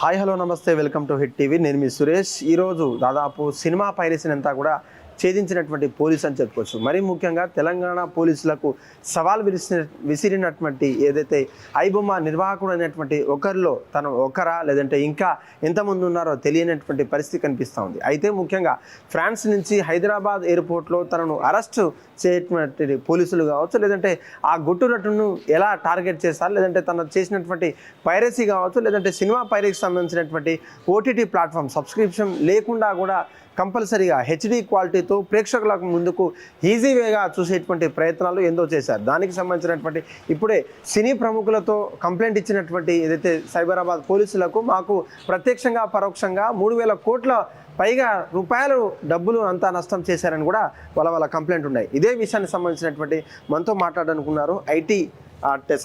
Hi hello నమస్తే welcome to hit TV. నేను మీ సురేష్. ఈరోజు దాదాపు సినిమా పైరసీని అంతా కూడా ఛేదించినటువంటి పోలీస్ అని చెప్పుకోవచ్చు. మరీ ముఖ్యంగా తెలంగాణ పోలీసులకు సవాల్ విసిరినటువంటి ఏదైతే ఐబొమ్మ నిర్వాహకుడు అనేటువంటి ఒకరిలో తను ఒకరా లేదంటే ఇంకా ఎంతమంది ఉన్నారో తెలియనటువంటి పరిస్థితి కనిపిస్తూ ఉంది. అయితే ముఖ్యంగా ఫ్రాన్స్ నుంచి హైదరాబాద్ ఎయిర్పోర్ట్లో తనను అరెస్టు చేయటువంటి పోలీసులు కావచ్చు, లేదంటే ఆ గుట్టురట్టును ఎలా టార్గెట్ చేస్తారు, లేదంటే తను చేసినటువంటి పైరసీ కావచ్చు, లేదంటే సినిమా పైరసీకి సంబంధించినటువంటి ఓటీటీ ప్లాట్ఫామ్ సబ్స్క్రిప్షన్ లేకుండా కూడా కంపల్సరీగా హెచ్డి క్వాలిటీతో ప్రేక్షకులకు ముందుకు ఈజీ వేగా చూసేటువంటి ప్రయత్నాలు ఎంతో చేశారు. దానికి సంబంధించినటువంటి ఇప్పుడే సినీ ప్రముఖులతో కంప్లైంట్ ఇచ్చినటువంటి ఏదైతే సైబరాబాద్ పోలీసులకు మాకు ప్రత్యక్షంగా పరోక్షంగా 3,000 కోట్ల పైగా రూపాయలు డబ్బులు అంతా నష్టం చేశారని కూడా వాళ్ళ కంప్లైంట్ ఉన్నాయి. ఇదే విషయానికి సంబంధించినటువంటి మనతో మాట్లాడాలనుకున్నారు ఐటీ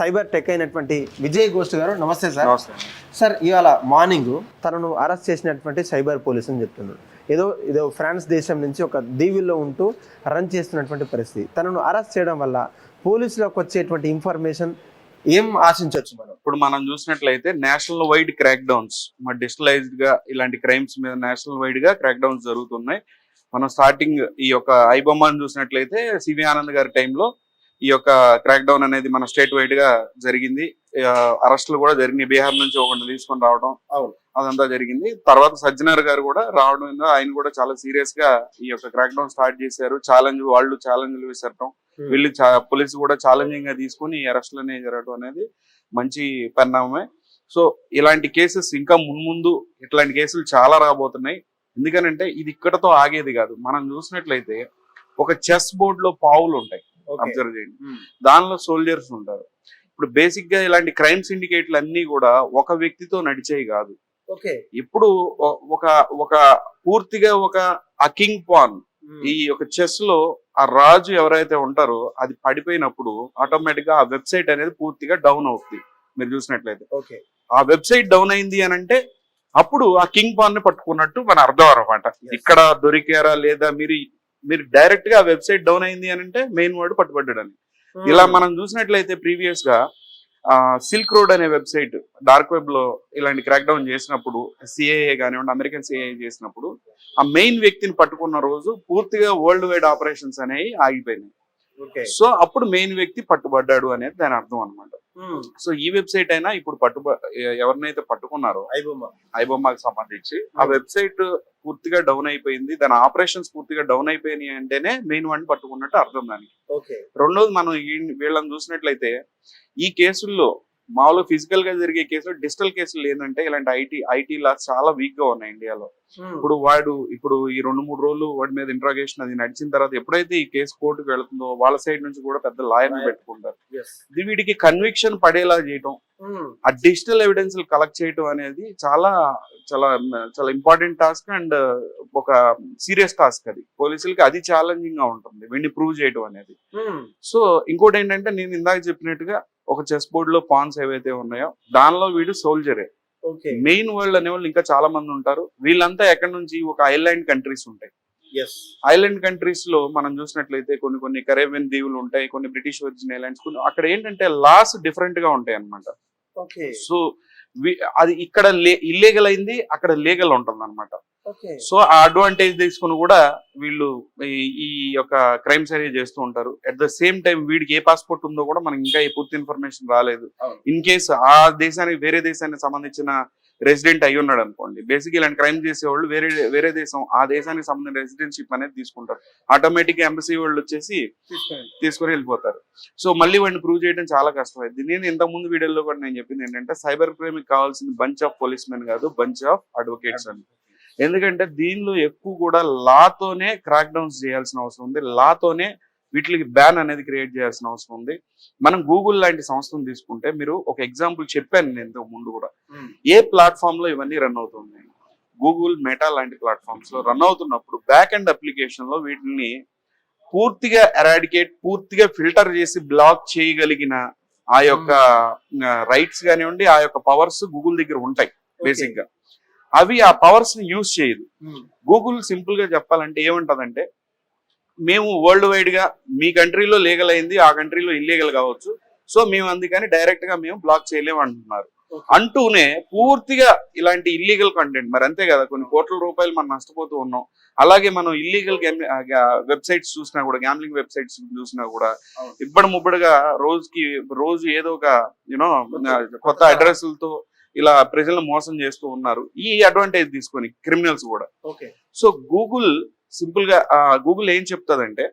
సైబర్ టెక్ అయినటువంటి విజయ్ గోస్ట్ గారు. నమస్తే సార్. నమస్తే సార్, ఇవాళ మార్నింగ్ తనను అరెస్ట్ చేసినటువంటి సైబర్ పోలీస్ అని చెప్తున్నారు. ఏదో ఫ్రాన్స్ దేశం నుంచి ఒక దీవుల్లో ఉంటూ రన్ చేస్తున్నటువంటి పరిస్థితి. తనను అరెస్ట్ చేయడం వల్ల పోలీసులకు వచ్చేటువంటి ఇన్ఫర్మేషన్ ఏం ఆశించవచ్చు మనం? ఇప్పుడు మనం చూసినట్లయితే national wide crack downs, digitalised గా ఇలాంటి క్రైమ్స్ మీద నేషనల్ వైడ్ గా క్రాక్ డౌన్స్ జరుగుతున్నాయి. మనం స్టార్టింగ్ ఈ యొక్క ఐబొమ్మను చూసినట్లయితే సివి ఆనంద్ గారి టైంలో ఈ యొక్క క్రాక్ డౌన్ అనేది మన స్టేట్ వైడ్ గా జరిగింది. అరెస్టులు కూడా జరిగినాయి. బీహార్ నుంచి ఒకటి తీసుకొని రావడం అదంతా జరిగింది. తర్వాత సజ్జనర్ గారు కూడా రావడం, ఆయన కూడా చాలా సీరియస్ గా ఈ యొక్క క్రాక్ డౌన్ స్టార్ట్ చేశారు. వాళ్ళు ఛాలెంజ్లు విసరటం, వీళ్ళు పోలీసు కూడా ఛాలెంజింగ్ గా తీసుకుని ఈ అరెస్టులు అనేవి జరగడం అనేది మంచి పరిణామమే. సో ఇలాంటి కేసెస్ ఇంకా మున్ముందు ఇట్లాంటి కేసులు చాలా రాబోతున్నాయి. ఎందుకనంటే ఇది ఇక్కడతో ఆగేది కాదు. మనం చూసినట్లయితే ఒక చెస్ బోర్డ్ లో పావులు ఉంటాయి, అబ్జర్వ్ చేయండి. దానిలో సోల్జర్స్ ఉంటారు. ఇప్పుడు బేసిక్ గా ఇలాంటి క్రైమ్ సిండికేట్లు అన్ని కూడా ఒక వ్యక్తితో నడిచేవి కాదు. ఇప్పుడు ఒక పూర్తిగా ఆ కింగ్ పాన్, ఈ యొక్క చెస్ లో ఆ రాజు ఎవరైతే ఉంటారో అది పడిపోయినప్పుడు ఆటోమేటిక్ గా ఆ వెబ్సైట్ అనేది పూర్తిగా డౌన్ అవుతుంది. మీరు చూసినట్లయితే ఆ వెబ్సైట్ డౌన్ అయింది అని అంటే అప్పుడు ఆ కింగ్ పాన్ ని పట్టుకున్నట్టు మన అర్థం అనమాట. ఇక్కడ దొరికారా లేదా, మీరు డైరెక్ట్ గా వెబ్సైట్ డౌన్ అయింది అని అంటే మెయిన్ వర్డ్ పట్టుబడ్డాడని. ఇలా మనం చూసినట్లయితే ప్రీవియస్ గా సిల్క్ రోడ్ అనే వెబ్సైట్ డార్క్ వెబ్ లో ఇలాంటి క్రాక్ డౌన్ చేసినప్పుడు, సిఐఏ కానివ్వండి, అమెరికన్ సిఐఏ చేసినప్పుడు ఆ మెయిన్ వ్యక్తిని పట్టుకున్న రోజు పూర్తిగా వరల్డ్ వైడ్ ఆపరేషన్స్ అనేవి ఆగిపోయినాయి. సో అప్పుడు మెయిన్ వ్యక్తి పట్టుబడ్డాడు అనేది దాని అర్థం అనమాట. సో ఈ వెబ్సైట్ అయినా ఇప్పుడు ఎవరినైతే పట్టుకున్నారో ఐబొమ్మకి సంబంధించి ఆ వెబ్సైట్ పూర్తిగా డౌన్ అయిపోయింది, దాని ఆపరేషన్స్ పూర్తిగా డౌన్ అయిపోయినాయి అంటేనే మెయిన్ వన్ పట్టుకున్నట్టు అర్థం దానికి. రెండోది, మనం వీళ్ళని చూసినట్లయితే ఈ కేసుల్లో మామూలుగా ఫిజికల్ గా జరిగే కేసులు, డిజిటల్ కేసులు ఏంటంటే ఇలాంటి ఐటీ లాస్ చాలా వీక్ గా ఉన్నాయి ఇండియాలో. ఇప్పుడు ఈ 2-3 రోజులు వాడి మీద ఇంట్రాగేషన్ అది నడిచిన తర్వాత ఎప్పుడైతే ఈ కేసు కోర్టుకు వెళుతుందో వాళ్ళ సైడ్ నుంచి కూడా పెద్ద లాయర్ని పెట్టుకుంటారు. వీటికి కన్విక్షన్ పడేలా చేయటం, ఆ డిజిటల్ ఎవిడెన్స్ కలెక్ట్ చేయటం అనేది చాలా చాలా చాలా ఇంపార్టెంట్ టాస్క్ అండ్ ఒక సీరియస్ టాస్క్. అది పోలీసులకి అది ఛాలెంజింగ్ గా ఉంటుంది వీడిని ప్రూవ్ చేయటం అనేది. సో ఇంకోటి ఏంటంటే, నేను ఇందాక చెప్పినట్టుగా ఒక చెస్ బోర్డ్ లో పాన్స్ ఏవైతే ఉన్నాయో దానిలో వీడు సోల్జరే. మెయిన్ వరల్డ్ అనే వాళ్ళు ఇంకా చాలా మంది ఉంటారు. వీళ్ళంతా ఎక్కడి నుంచి, ఒక ఐలాండ్ కంట్రీస్ ఉంటాయి. ఐలాండ్ కంట్రీస్ లో మనం చూసినట్లయితే కొన్ని కరేబియన్ దీవులు ఉంటాయి, కొన్ని బ్రిటిష్ ఒరిజిన్ ఐలాండ్స్. అక్కడ ఏంటంటే లాస్ డిఫరెంట్ గా ఉంటాయి అన్నమాట. సో అది ఇక్కడ ఇల్లీగల్ అయింది, అక్కడ లీగల్ ఉంటుంది అనమాట. సో ఆ అడ్వాంటేజ్ తీసుకుని కూడా వీళ్ళు ఈ యొక్క క్రైమ్స్ అనేవి చేస్తూ ఉంటారు. అట్ ద సేమ్ టైం వీడికి ఏ పాస్పోర్ట్ ఉందో కూడా మనకి ఇంకా పూర్తి ఇన్ఫర్మేషన్ రాలేదు. ఇన్ కేసు ఆ దేశానికి వేరే దేశానికి సంబంధించిన రెసిడెంట్ అయి ఉన్నాడు అనుకోండి, బేసిక్ ఇలాంటి క్రైమ్ చేసేవాళ్ళు వేరే దేశం, ఆ దేశానికి సంబంధించిన రెసిడెన్షిప్ అనేది తీసుకుంటారు. ఆటోమేటిక్ గా ఎంబసీ వాళ్ళు వచ్చేసి తీసుకుని వెళ్ళిపోతారు. సో మళ్ళీ వాడిని ప్రూవ్ చేయడం చాలా కష్టమైంది. నేను ఇంతకు ముందు వీడియోలో కూడా నేను చెప్పింది ఏంటంటే, సైబర్ క్రైమ్ కావాల్సిన బంచ్ ఆఫ్ పోలీస్ మెన్ కాదు, బంచ్ ఆఫ్ అడ్వకేట్స్ అని. ఎందుకంటే దీనిలో ఎక్కువ కూడా లాతోనే క్రాక్ డౌన్స్ చేయాల్సిన అవసరం ఉంది, లాతోనే వీటికి బ్యాన్ అనేది క్రియేట్ చేయాల్సిన అవసరం ఉంది. మనం గూగుల్ లాంటి సంస్థను తీసుకుంటే, మీరు ఒక ఎగ్జాంపుల్ చెప్పాను నేను ఇంతకు ముందు కూడా, ఏ ప్లాట్ఫామ్ లో ఇవన్నీ రన్ అవుతుంది, గూగుల్, మెటా లాంటి ప్లాట్ఫామ్స్ లో రన్ అవుతున్నప్పుడు బ్యాక్ అండ్ అప్లికేషన్ లో వీటిని పూర్తిగా ఎరాడికేట్, పూర్తిగా ఫిల్టర్ చేసి బ్లాక్ చేయగలిగిన ఆ యొక్క రైట్స్ కానివ్వండి, ఆ యొక్క పవర్స్ గూగుల్ దగ్గర ఉంటాయి. బేసిక్ గా అవి ఆ పవర్స్ ని యూజ్ చేయదు. గూగుల్ సింపుల్ గా చెప్పాలంటే ఏమంటదంటే, మేము వరల్డ్ వైడ్ గా మీ కంట్రీలో లీగల్ అయింది, ఆ కంట్రీలో ఇల్లీగల్ కావచ్చు, సో మేము అందుకని డైరెక్ట్ గా మేము బ్లాక్ చేయలేము అంటున్నారు. అంటూనే పూర్తిగా ఇలాంటి ఇల్లీగల్ కంటెంట్, మరి అంతే కదా, కొన్ని కోట్ల రూపాయలు మనం నష్టపోతూ ఉన్నాం. అలాగే మనం ఇల్లీగల్ వెబ్సైట్స్ చూసినా కూడా, గ్యామ్లింగ్ వెబ్సైట్స్ చూసినా కూడా ముబ్బడిగా రోజు ఏదో ఒక యూనో కొత్త అడ్రస్లతో ఇలా ప్రజలను మోసం చేస్తూ ఉన్నారు. ఈ అడ్వాంటేజ్ తీసుకొని క్రిమినల్స్ కూడా. సో గూగుల్ సింపుల్ గా ఏం చెప్తాదంటే,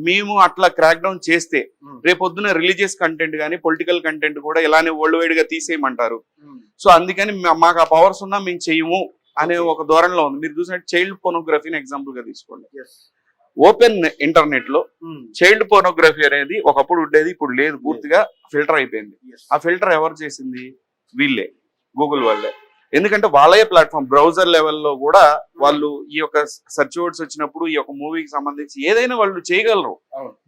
మేము అట్లా క్రాక్ డౌన్ చేస్తే రేపొద్దున రిలీజియస్ కంటెంట్ కానీ పొలిటికల్ కంటెంట్ కూడా ఇలానే వరల్డ్ వైడ్ గా తీసేయమంటారు. సో అందుకని మాకు ఆ పవర్స్ ఉన్నా మేము చెయ్యము అనే ఒక ధోరణిలో ఉంది. మీరు చూసినట్టు చైల్డ్ పోర్నోగ్రఫీని ఎగ్జాంపుల్ గా తీసుకోండి. ఓపెన్ ఇంటర్నెట్ లో చైల్డ్ పోర్నోగ్రఫీ అనేది ఒకప్పుడు ఉండేది, ఇప్పుడు లేదు, పూర్తిగా ఫిల్టర్ అయిపోయింది. ఆ ఫిల్టర్ ఎవరు చేసింది? వీళ్ళే, గూగుల్ వాళ్ళే. ఎందుకంటే వాళ్ళే ప్లాట్ఫామ్, బ్రౌజర్ లెవెల్లో కూడా వాళ్ళు ఈ యొక్క సెర్చ్ వర్డ్స్ వచ్చినప్పుడు ఈ యొక్క మూవీకి సంబంధించి ఏదైనా వాళ్ళు చేయగలరు.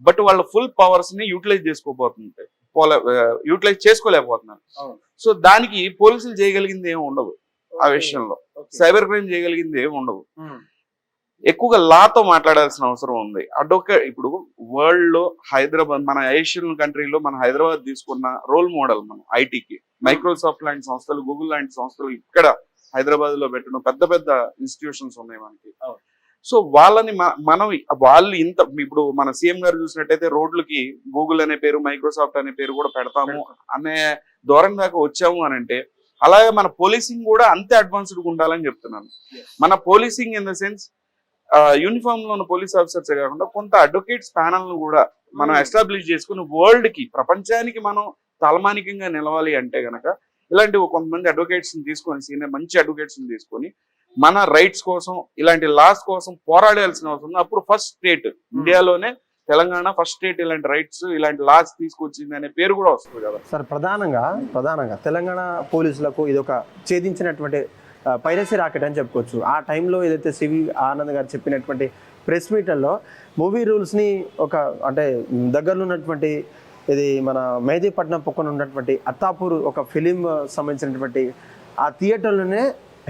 బట్ వాళ్ళ ఫుల్ పవర్స్ ని యూటిలైజ్ చేసుకోలేకపోతున్నారు. సో దానికి పోలీసులు చేయగలిగింది ఏమి ఉండదు. ఆ విషయంలో సైబర్ క్రైమ్ చేయగలిగింది ఏమి ఉండదు. ఎక్కువగా లాతో మాట్లాడాల్సిన అవసరం ఉంది. ఇప్పుడు వరల్డ్ లో హైదరాబాద్, మన ఏషియన్ కంట్రీలో మన హైదరాబాద్ తీసుకున్న రోల్ మోడల్ మనం ఐటీకి. మైక్రోసాఫ్ట్ లాంటి సంస్థలు, గూగుల్ లాంటి సంస్థలు ఇక్కడ హైదరాబాద్ లో పెట్టిన పెద్ద పెద్ద ఇన్స్టిట్యూషన్స్ ఉన్నాయి మనకి. సో వాళ్ళని వాళ్ళు ఇప్పుడు మన సీఎం గారు చూసినట్టయితే రోడ్లకి గూగుల్ అనే పేరు, మైక్రోసాఫ్ట్ అనే పేరు కూడా పెడతాము అనే ధోరణి దాకా వచ్చాము అని అంటే, అలాగే మన పోలీసింగ్ కూడా అంతే అడ్వాన్స్డ్ ఉండాలని చెప్తున్నాను. మన policing in the sense uniform లో ఉన్న పోలీస్ ఆఫీసర్స్ కాకుండా కొంత అడ్వకేట్స్ ప్యానల్ ను కూడా మనం ఎస్టాబ్లిష్ చేసుకుని వరల్డ్ కి, ప్రపంచానికి మనం తలమానికంగా నిలవాలి అంటే గనక ఇలాంటి కొంతమంది అడ్వకేట్స్ ని తీసుకొని, సీనియర్ మంచి అడ్వకేట్స్ ని తీసుకొని మన రైట్స్ కోసం, ఇలాంటి లాస్ కోసం పోరాడాల్సిన అవసరం ఉంది. అప్పుడు ఫస్ట్ స్టేట్ ఇండియాలోనే తెలంగాణ ఫస్ట్ స్టేట్ ఇలాంటి రైట్స్, ఇలాంటి లాస్ తీసుకొచ్చింది అనే పేరు కూడా వస్తుంది కదా సార్. ప్రధానంగా తెలంగాణ పోలీసులకు ఇది ఒక ఛేదించినటువంటి పైరసీ రాకెట్ అని చెప్పుకోవచ్చు. ఆ టైంలో ఏదైతే సివి ఆనంద్ గారు చెప్పినటువంటి ప్రెస్ మీట్లలో మూవీ రూల్స్ని అంటే దగ్గరలో ఉన్నటువంటి ఇది మన మెహదీపట్నం పక్కన ఉన్నటువంటి అత్తాపూర్ ఒక ఫిలిం సంబంధించినటువంటి ఆ థియేటర్లోనే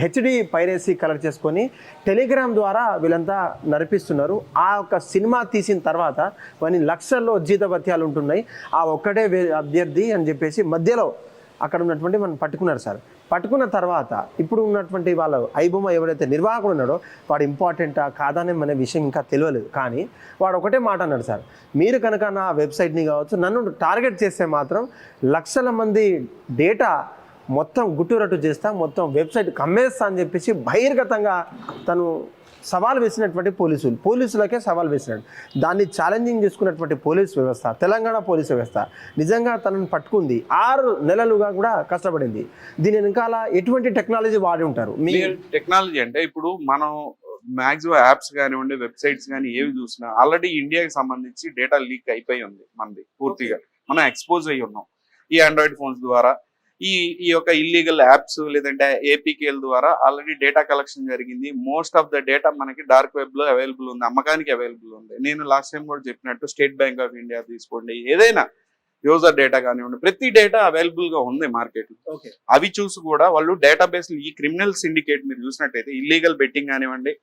హెచ్డి పైరసీ కలెక్ట్ చేసుకొని టెలిగ్రామ్ ద్వారా వీళ్ళంతా నడిపిస్తున్నారు. ఆ ఒక సినిమా తీసిన తర్వాత కొన్ని లక్షల్లో జీతభత్యాలు ఉంటున్నాయి, ఆ ఒక్కటే అభ్యర్థి అని చెప్పేసి మధ్యలో అక్కడ ఉన్నటువంటి మనం పట్టుకున్నారు సార్. పట్టుకున్న తర్వాత ఇప్పుడు ఉన్నటువంటి వాళ్ళ ఐబొమ్మ ఎవరైతే నిర్వాహకుడు ఉన్నాడో వాడు ఇంపార్టెంటా కాదనే అనే విషయం ఇంకా తెలియలేదు. కానీ వాడు ఒకటే మాట అన్నాడు సార్, మీరు కనుక నా వెబ్సైట్ని కావచ్చు నన్ను టార్గెట్ చేస్తే మాత్రం లక్షల మంది డేటా మొత్తం గుట్టురట్టు చేస్తా, మొత్తం వెబ్సైట్ కమ్మేస్తా అని చెప్పేసి బహిర్గతంగా తను సవాల్ వేసినటువంటి పోలీసులకే సవాల్ వేసినాడు. దాన్ని ఛాలెంజింగ్ చేసుకున్నటువంటి పోలీస్ వ్యవస్థ, తెలంగాణ పోలీస్ వ్యవస్థ నిజంగా తనను పట్టుకుంది. 6 నెలలుగా కూడా కష్టపడింది. దీని వెనకాల ఎటువంటి టెక్నాలజీ వాడి ఉంటారు? టెక్నాలజీ అంటే ఇప్పుడు మనం మాక్సిమం యాప్స్ కానివ్వండి, వెబ్సైట్స్ కానీ ఏవి చూసినా ఆల్రెడీ ఇండియాకి సంబంధించి డేటా లీక్ అయిపోయి ఉంది మనది పూర్తిగా. మనం ఎక్స్పోజ్ అయ్యి ఉన్నాం ఈ ఆండ్రాయిడ్ ఫోన్స్ ద్వారా. ఈ యొక్క ఇల్లీగల్ యాప్స్ లేదంటే ఏపీకేల ద్వారా ఆల్రెడీ డేటా కలెక్షన్ జరిగింది. మోస్ట్ ఆఫ్ ద డేటా మనకి డార్క్ వెబ్ లో అవైలబుల్ ఉంది, అమ్మకానికి అవైలబుల్ ఉంది. నేను లాస్ట్ టైం కూడా చెప్పినట్టు స్టేట్ బ్యాంక్ ఆఫ్ ఇండియా తీసుకోండి, ఏదైనా యూజర్ డేటా కానివ్వండి, ప్రతి డేటా అవైలబుల్ గా ఉంది మార్కెట్ లో. అవి చూసి కూడా వాళ్ళు డేటాబేస్ ఈ క్రిమినల్ సిండికేట్ మీరు చూసినట్టయితే ఇల్లీగల్ బెట్టింగ్ కానివ్వండి,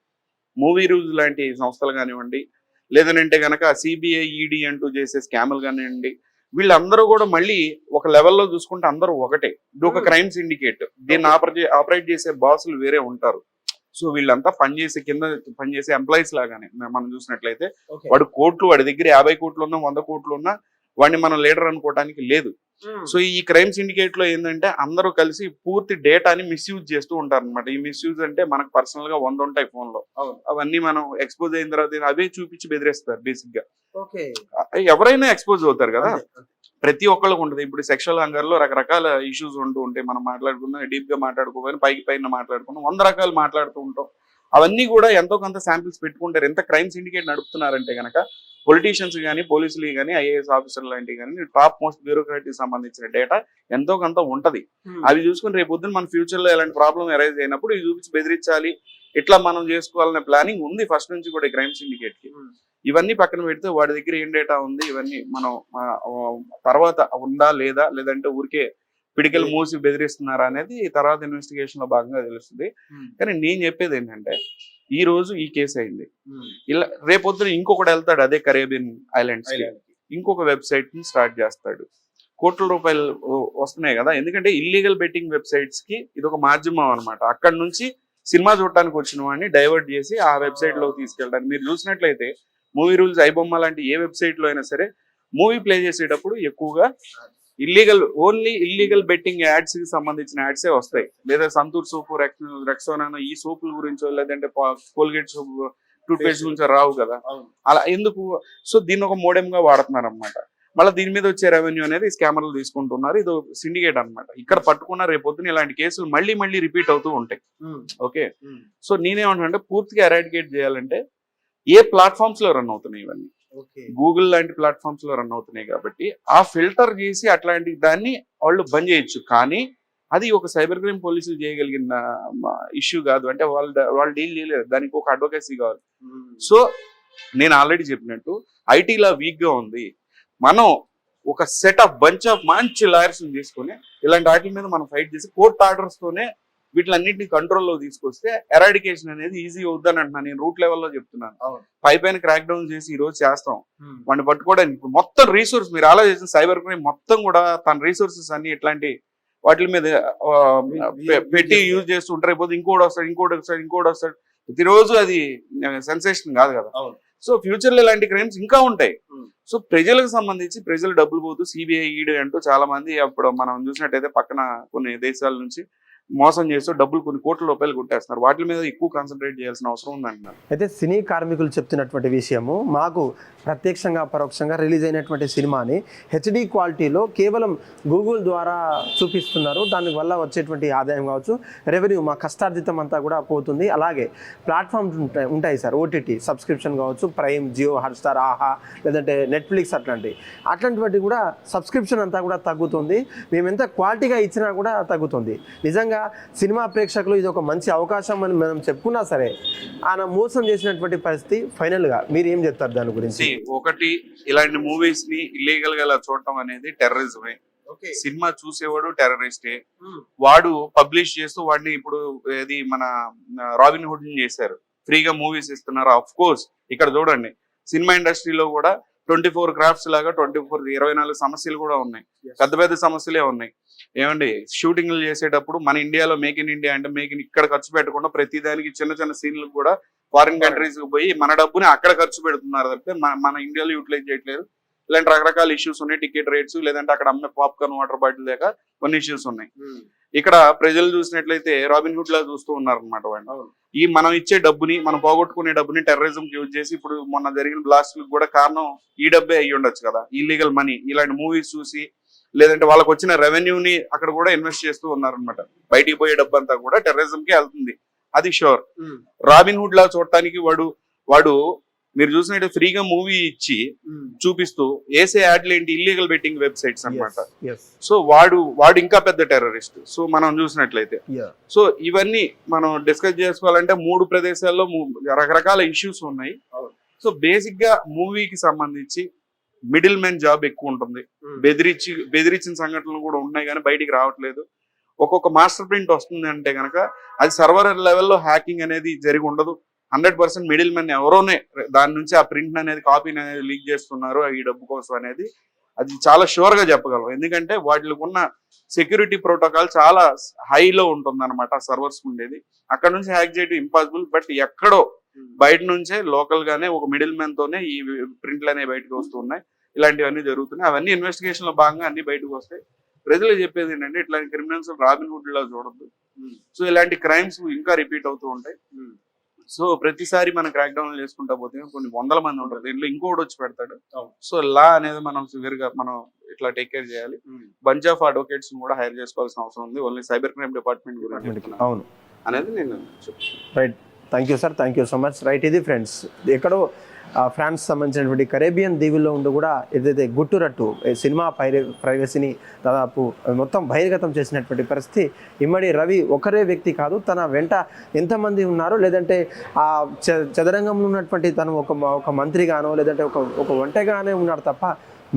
మూవీ రూల్స్ లాంటి సంస్థలు కానివ్వండి, లేదంటే కనుక సిబిఐ ఈడీ అంటూ చేసే స్కామ్లు కానివ్వండి, వీళ్ళందరూ కూడా మళ్ళీ ఒక లెవెల్లో చూసుకుంటే అందరూ ఒకటే. ఇది ఒక క్రైమ్ సిండికేట్. దీన్ని ఆపరేట్ చేసే బాసులు వేరే ఉంటారు. సో వీళ్ళంతా కింద పనిచేసే ఎంప్లాయీస్ లాగానే మనం చూసినట్లయితే వాడు వాడి దగ్గర 50 కోట్లు ఉన్నా 100 కోట్లు ఉన్నా వాడిని మనం లీడర్ అనుకోవడానికి లేదు. సో ఈ క్రైమ్ సిండికేట్ లో ఏంటంటే అందరూ కలిసి పూర్తి డేటాని మిస్యూజ్ చేస్తూ ఉంటారు అనమాట. ఈ మిస్యూజ్ అంటే మనకు పర్సనల్ గా 100 ఉంటాయి ఫోన్ లో, అవన్నీ మనం ఎక్స్పోజ్ అయిన తర్వాత అవే చూపించి బెదిరేస్తారు. బేసిక్ గా ఎవరైనా ఎక్స్పోజ్ అవుతారు కదా, ప్రతి ఒక్కళ్ళకి ఉంటుంది. ఇప్పుడు సెక్షువల్ హంగర్ లో రకరకాల ఇష్యూస్ ఉంటూ ఉంటాయి. మనం మాట్లాడుకున్నా పైన మాట్లాడుకున్నాం, 100 రకాలు మాట్లాడుతూ ఉంటాం. అవన్నీ కూడా ఎంతో కొంత శాంపిల్స్ పెట్టుకుంటారు. ఎంత క్రైమ్ సిండికేట్ నడుపుతున్నారంటే కనుక పొలిటీషియన్స్ కానీ, పోలీసులు కానీ, ఐఏఎస్ ఆఫీసర్ లాంటివి కానీ, టాప్ మోస్ట్ బ్యూరోక్రాట్కి సంబంధించిన డేటా ఎంతో కొంత ఉంటది. అవి చూసుకుని రేపు పొద్దున మన ఫ్యూచర్ లో ఎలాంటి ప్రాబ్లం అరైజ్ అయినప్పుడు ఇవి చూపించి బెదిరించాలి, ఇట్లా మనం చేసుకోవాలనే ప్లానింగ్ ఉంది ఫస్ట్ నుంచి కూడా క్రైమ్ సిండికేట్ కి. ఇవన్నీ పక్కన పెడితే వాడి దగ్గర ఏం డేటా ఉంది, ఇవన్నీ మనం తర్వాత ఉందా లేదా, లేదంటే ఊరికే పిడికలు మూసి బెదిరిస్తున్నారా అనేది తర్వాత ఇన్వెస్టిగేషన్ లో భాగంగా తెలుస్తుంది. కానీ నేను చెప్పేది ఏంటంటే ఈ రోజు ఈ కేసు అయింది, ఇలా రేపొద్దున ఇంకొకటి వెళ్తాడు అదే కరేబియన్ ఐలాండ్స్ కి, ఇంకొక వెబ్సైట్ ని స్టార్ట్ చేస్తాడు. కోట్ల రూపాయలు వస్తున్నాయి కదా. ఎందుకంటే ఇల్లీగల్ బెట్టింగ్ వెబ్సైట్స్ కి ఇది ఒక మాధ్యమం అనమాట. అక్కడ నుంచి సినిమా చూడటానికి వచ్చిన వాడిని డైవర్ట్ చేసి ఆ వెబ్సైట్ లో తీసుకెళ్ళడానికి. మీరు చూసినట్లయితే మూవీ రూల్స్, ఐబొమ్మ లాంటి ఏ వెబ్సైట్ లో అయినా సరే మూవీ ప్లే చేసేటప్పుడు ఎక్కువగా ఓన్లీ ఇల్లీగల్ బెట్టింగ్ యాడ్స్ కి సంబంధించిన యాడ్సే వస్తాయి. లేదా సంతూర్ సోపు, రెక్సోనా ఈ సోపుల గురించో లేదంటే కోల్గేట్ సోపు, టూత్ పేస్ట్ గురించో రావు కదా. అలా ఎందుకు? సో దీన్ని ఒక మోడెం గా వాడుతున్నారు అనమాట. మళ్ళీ దీని మీద వచ్చే రెవెన్యూ అనేది స్కామర్లు తీసుకుంటున్నారు. ఇది సిండికేట్ అనమాట. ఇక్కడ పట్టుకున్న రేపొద్దున ఇలాంటి కేసులు మళ్ళీ మళ్ళీ రిపీట్ అవుతూ ఉంటాయి. ఓకే, సో నేనేమంటానంటే పూర్తిగా ఎరాడికేట్ చేయాలంటే ఏ ప్లాట్ఫామ్స్ లో రన్ అవుతున్నాయి ఇవన్నీ, గూగుల్ లాంటి ప్లాట్ఫామ్స్ లో రన్ అవుతున్నాయి కాబట్టి ఆ ఫిల్టర్ చేసి అట్లాంటి దాన్ని వాళ్ళు బంద్ చేయొచ్చు. కానీ అది ఒక సైబర్ క్రైమ్ పోలీసులు చేయగలిగిన ఇష్యూ కాదు. అంటే వాళ్ళు డీల్ చేయలేరు, దానికి ఒక అడ్వకేసీ కావాలి. సో నేను ఆల్రెడీ చెప్పినట్టు ఐటీలా వీక్ గా ఉంది. మనం ఒక సెట్ ఆఫ్ బంచ్ ఆఫ్ మంచి లాయర్స్ తీసుకొని ఇలాంటి వాటి మీద మనం ఫైట్ చేసి కోర్ట్ ఆర్డర్స్ తోనే వీటిలన్నింటినీ కంట్రోల్లో తీసుకొస్తే ఎరాడికేషన్ అనేది ఈజీ అవుద్దని అంటున్నాను. నేను రూట్ లెవెల్లో చెప్తున్నాను. పైన క్రాక్ డౌన్ చేసి ఈ రోజు చేస్తాం, వాడిని పట్టుకోవడానికి మొత్తం రీసోర్స్ మీరు ఆలోచించిన సైబర్ క్రైమ్ మొత్తం కూడా తన రీసోర్సెస్ అన్ని ఇట్లాంటి వాటి మీద పెట్టి యూజ్ చేస్తుంటారు. అయిపోతే ఇంకోటి వస్తాడు. ప్రతిరోజు అది సెన్సేషన్ కాదు కదా. సో ఫ్యూచర్ లో ఇలాంటి క్రైమ్స్ ఇంకా ఉంటాయి. సో ప్రజలకు సంబంధించి ప్రజలు డబ్బులు పోతూ సిబిఐ, ఈడీ అంటూ చాలా మంది అప్పుడు మనం చూసినట్టయితే పక్కన కొన్ని దేశాల నుంచి మోసం చేస్తూ డబ్బులు కొన్ని కోట్ల రూపాయలు కొట్టేస్తున్నారు. వాటి మీద ఎక్కువ కాన్సన్ట్రేట్ చేయాల్సిన అవసరం ఉందంటున్నారు. అయితే సినీ కార్మికులు చెప్తున్నటువంటి విషయము, మాకు ప్రత్యక్షంగా పరోక్షంగా రిలీజ్ అయినటువంటి సినిమాని హెచ్డి క్వాలిటీలో కేవలం గూగుల్ ద్వారా చూపిస్తున్నారు. దానివల్ల వచ్చేటువంటి ఆదాయం కావచ్చు, రెవెన్యూ మా కష్టార్జితం అంతా కూడా పోతుంది. అలాగే ప్లాట్ఫామ్స్ ఉంటాయి సార్, ఓటీటీ సబ్స్క్రిప్షన్ కావచ్చు, ప్రైమ్, జియో హాట్స్టార్, ఆహా, లేదంటే నెట్ఫ్లిక్స్ అట్లాంటివి కూడా సబ్స్క్రిప్షన్ అంతా కూడా తగ్గుతుంది. మేము ఎంత క్వాలిటీగా ఇచ్చినా కూడా తగ్గుతుంది. నిజంగా సినిమా ప్రేక్షకులు ఇది ఒక మంచి అవకాశం అని మనం చెప్పుకున్నా సరే ఆయన మోసం చేసినటువంటి పరిస్థితి. ఫైనల్ గా మీరు ఏం చెప్తారు దాని గురించి? ఒకటి, ఇలాంటి మూవీస్ ని ఇల్లీగల్ గా చూడటం అనేది టెర్రరిజమే. సినిమా చూసేవాడు టెర్రరిస్టే. వాడు పబ్లిష్ చేస్తూ వాడిని ఇప్పుడు ఇది మన రాబిన్ హుడ్ చేశారు, ఫ్రీగా మూవీస్ ఇస్తున్నారు. ఆఫ్ కోర్స్ ఇక్కడ చూడండి సినిమా ఇండస్ట్రీలో కూడా 24 క్రాఫ్ట్స్ లాగా 24 సమస్యలు కూడా ఉన్నాయి. పెద్ద సమస్యలే ఉన్నాయి. ఏమండి, షూటింగ్లు చేసేటప్పుడు మన ఇండియాలో మేక్ ఇన్ ఇండియా అంటే ఇక్కడ ఖర్చు పెట్టకుండా ప్రతి దానికి చిన్న సీన్లకు కూడా ఫారిన్ కంట్రీస్ కి పోయి మన డబ్బుని అక్కడ ఖర్చు పెడుతున్నారు తప్పితే మన ఇండియాలో యూటిలైజ్ చేయట్లేదు. ఇలాంటి రకరకాల ఇష్యూస్ ఉన్నాయి. టికెట్ రేట్స్, లేదంటే అక్కడ అమ్మే పాప్కార్న్, వాటర్ బాటిల్ దాకా కొన్ని ఇష్యూస్ ఉన్నాయి. ఇక్కడ ప్రజలు చూసినట్లయితే రాబిన్ హుడ్ లా చూస్తూ ఉన్నారు అనమాట. వాళ్ళు ఈ మనం ఇచ్చే డబ్బుని, మనం పోగొట్టుకునే డబ్బుని టెర్రరిజం కి యూజ్ చేసి ఇప్పుడు మొన్న జరిగిన బ్లాస్ట్లకు కూడా కారణం ఈ డబ్బే అయ్యి ఉండొచ్చు కదా. ఇల్లీగల్ మనీ ఇలాంటి మూవీస్ చూసి, లేదంటే వాళ్ళకి వచ్చిన రెవెన్యూని అక్కడ కూడా ఇన్వెస్ట్ చేస్తూ ఉన్నారనమాట. బయటికి పోయే డబ్బు అంతా కూడా టెర్రరిజం కి వెళ్తుంది, అది షూర్. రాబిన్ హుడ్ లా చూడటానికి వాడు మీరు చూసినట్టు ఫ్రీగా మూవీ ఇచ్చి చూపిస్తూ వేసే యాడ్లు ఏంటి, ఇల్లీగల్ బెట్టింగ్ వెబ్సైట్స్ అనమాట. సో వాడు ఇంకా పెద్ద టెర్రరిస్ట్. సో మనం చూసినట్లయితే సో ఇవన్నీ మనం డిస్కస్ చేసుకోవాలంటే 3 ప్రదేశాల్లో రకరకాల ఇష్యూస్ ఉన్నాయి. సో బేసిక్ గా మూవీకి సంబంధించి మిడిల్ మ్యాన్ జాబ్ ఎక్కువ ఉంటుంది. బెదిరించిన సంఘటనలు కూడా ఉన్నాయి కానీ బయటికి రావట్లేదు. ఒక్కొక్క మాస్టర్ ప్రింట్ వస్తుంది అంటే కనుక అది సర్వర్ లెవెల్లో హ్యాకింగ్ అనేది జరిగి ఉండదు. 100% మిడిల్ మ్యాన్ ఎవరోనే దాని నుంచి ఆ ప్రింట్ అనేది, కాపీని అనేది లీక్ చేస్తున్నారు ఈ డబ్బు కోసం అనేది అది చాలా షూర్ గా చెప్పగలం. ఎందుకంటే వాటికి ఉన్న సెక్యూరిటీ ప్రోటోకాల్ చాలా హైలో ఉంటుంది అనమాట సర్వర్స్ ఉండేది. అక్కడ నుంచి హ్యాక్ చేయడం ఇంపాసిబుల్. బట్ ఎక్కడో బయట నుంచే లోకల్ గానే ఒక మిడిల్ మ్యాన్ తోనే ఈ ప్రింట్లు అనేవి బయటకు వస్తున్నాయి. ఇలాంటివన్నీ జరుగుతున్నాయి. అవన్నీ ఇన్వెస్టిగేషన్ లో భాగంగా అన్ని బయటకు వస్తాయి. ప్రజలు చెప్పేది ఏంటంటే ఇట్లాంటి క్రిమినల్స్ రాబిన్ హుడ్ లా చూడద్దు. సో ఇలాంటి క్రైమ్స్ ఇంకా రిపీట్ అవుతూ ఉంటాయి. సో ప్రతిసారి మనం క్రాక్ డౌన్ చేసుకుంటా పోతే కొన్ని 100 మంది ఉంటారు. దీంట్లో ఇంకోటి వచ్చి పెడతాడు. సో లా అనేది మనం సివియర్ గా మనం ఇట్లా టేక్ కేర్ చేయాలి. బంచ్ ఆఫ్ అడ్వకేట్స్ కూడా హైర్ చేసుకోవాల్సిన అవసరం ఉంది. ఓన్లీ సైబర్ క్రైమ్ డిపార్ట్మెంట్ గురించి అవును అనేది నేను చెప్తాను. Right, thank you sir, thank you so much. Right, ఇది ఫ్రెండ్స్ ఎక్కడో ఫ్రాన్స్ సంబంధించినటువంటి కరేబియన్ దీవుల్లో ఉండి కూడా ఏదైతే గుట్టురట్టు సినిమా ప్రైవసీని దాదాపు మొత్తం బహిర్గతం చేసినటువంటి పరిస్థితి. ఇమ్మడి రవి ఒకరే వ్యక్తి కాదు, తన వెంట ఎంతమంది ఉన్నారో, లేదంటే ఆ చదరంగంలో ఉన్నటువంటి తను ఒక మంత్రిగానో లేదంటే ఒక ఒంటెగానే ఉన్నాడు తప్ప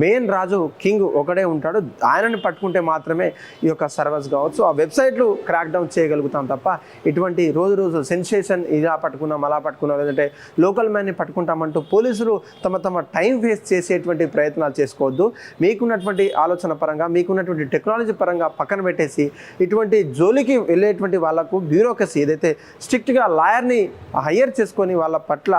మెయిన్ రాజు కింగ్ ఒకడే ఉంటాడు. ఆయనని పట్టుకుంటే మాత్రమే ఈ యొక్క సర్వర్స్ కావచ్చు ఆ వెబ్సైట్లు క్రాక్ డౌన్ చేయగలుగుతాం తప్ప ఇటువంటి రోజు సెన్సేషన్ ఇలా పట్టుకున్నాం అలా పట్టుకున్నాం లేదంటే లోకల్ మ్యాన్ని పట్టుకుంటామంటూ పోలీసులు తమ టైం వేస్ట్ చేసేటువంటి ప్రయత్నాలు చేసుకోవద్దు. మీకున్నటువంటి ఆలోచన పరంగా మీకున్నటువంటి టెక్నాలజీ పరంగా పక్కన పెట్టేసి ఇటువంటి జోలికి వెళ్ళేటువంటి వాళ్ళకు బ్యూరోక్రసీ ఏదైతే స్ట్రిక్ట్గా లాయర్ని హైయర్ చేసుకొని వాళ్ళ పట్ల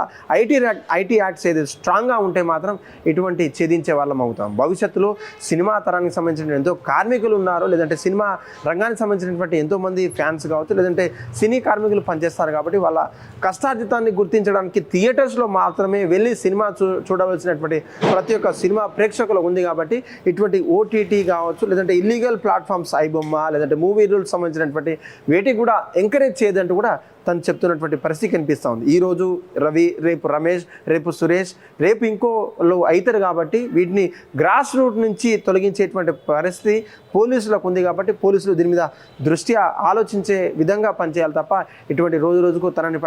ఐటీ యాక్ట్స్ ఏదైతే స్ట్రాంగ్గా ఉంటే మాత్రం ఇటువంటి ఛేదించే వాళ్ళం అవుతాం. భవిష్యత్తులో సినిమా తరానికి సంబంధించిన ఎంతో కార్మికులు ఉన్నారు, లేదంటే సినిమా రంగానికి సంబంధించినటువంటి ఎంతోమంది ఫ్యాన్స్ కావచ్చు, లేదంటే సినీ కార్మికులు పనిచేస్తారు కాబట్టి వాళ్ళ కష్టార్జితాన్ని గుర్తించడానికి థియేటర్స్లో మాత్రమే వెళ్ళి సినిమా చూడవలసినటువంటి ప్రతి ఒక్క సినిమా ప్రేక్షకులు ఉంది. కాబట్టి ఇటువంటి ఓటీటీ కావచ్చు లేదంటే ఇల్లీగల్ ప్లాట్ఫామ్స్ ఐబొమ్మ లేదంటే మూవీ రూల్స్ సంబంధించినటువంటి వేటికి కూడా ఎంకరేజ్ చేయదంటూ కూడా తను చెప్తున్నటువంటి పరిస్థితి కనిపిస్తూ ఉంది. ఈరోజు రవి, రేపు రమేష్, రేపు సురేష్, రేపు ఇంకోలో అవుతారు కాబట్టి వీటిని గ్రాస్ రూట్ నుంచి తొలగించేటువంటి పరిస్థితి పోలీసులకు ఉంది. కాబట్టి పోలీసులు దీని మీద దృష్ట్యా ఆలోచించే విధంగా పనిచేయాలి తప్ప ఇటువంటి రోజుకు తనని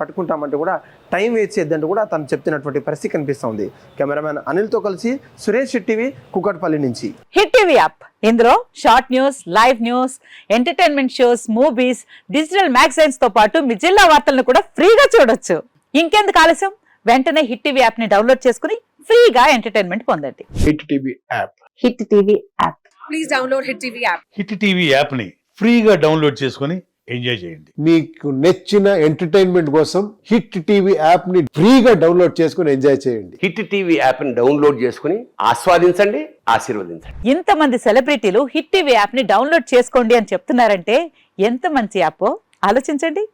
పట్టుకుంటామంటూ కూడా టైం వేస్ట్ చేద్దంటూ కూడా తను చెప్తున్నటువంటి పరిస్థితి కనిపిస్తూ ఉంది. కెమెరామెన్ అనిల్తో కలిసి సురేష్ టీవీ కుకట్పల్లి నుంచి. హిట్ టీవీ యాప్ ఇందులో short news, live news, entertainment shows, movies, digital magazines తో పాటు మీ జిల్లా వార్తలను కూడా ఫ్రీగా చూడొచ్చు. ఇంకెందుకు ఆలస్యం, వెంటనే హిట్ టీవీ యాప్ ని డౌన్లోడ్ చేసుకుని ఫ్రీగా ఎంటర్టైన్మెంట్ పొందండి. Hit TV app. Hit TV app. Please download hit TV app. Hit TV app ని ఫ్రీగా డౌన్లోడ్ చేసుకుని ఎంజాయ్ చేయండి. మీకు నచ్చిన ఎంటర్టైన్మెంట్ కోసం హిట్ టీవీ యాప్ ని ఫ్రీగా డౌన్లోడ్ చేసుకుని ఎంజాయ్ చేయండి. హిట్ టీవీ యాప్ ని డౌన్లోడ్ చేసుకుని ఆస్వాదించండి, ఆశీర్వదించండి. ఇంతమంది సెలబ్రిటీలు హిట్ టీవీ యాప్ ని డౌన్లోడ్ చేసుకోండి అని చెప్తున్నారంటే ఎంత మంచి యాప్ ఆలోచించండి.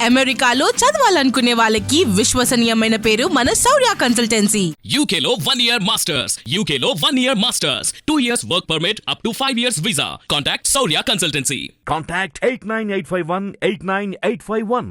అమెరికాలో చదవాలనుకునే వాళ్ళకి విశ్వసనీయమైన పేరు మన శౌర్య కన్సల్టెన్సీ. UK లో 1 year masters, UK లో 1 year masters, 2 years work permit up to 5 years visa. Contact Saurya Consultancy. Contact 89851 89851.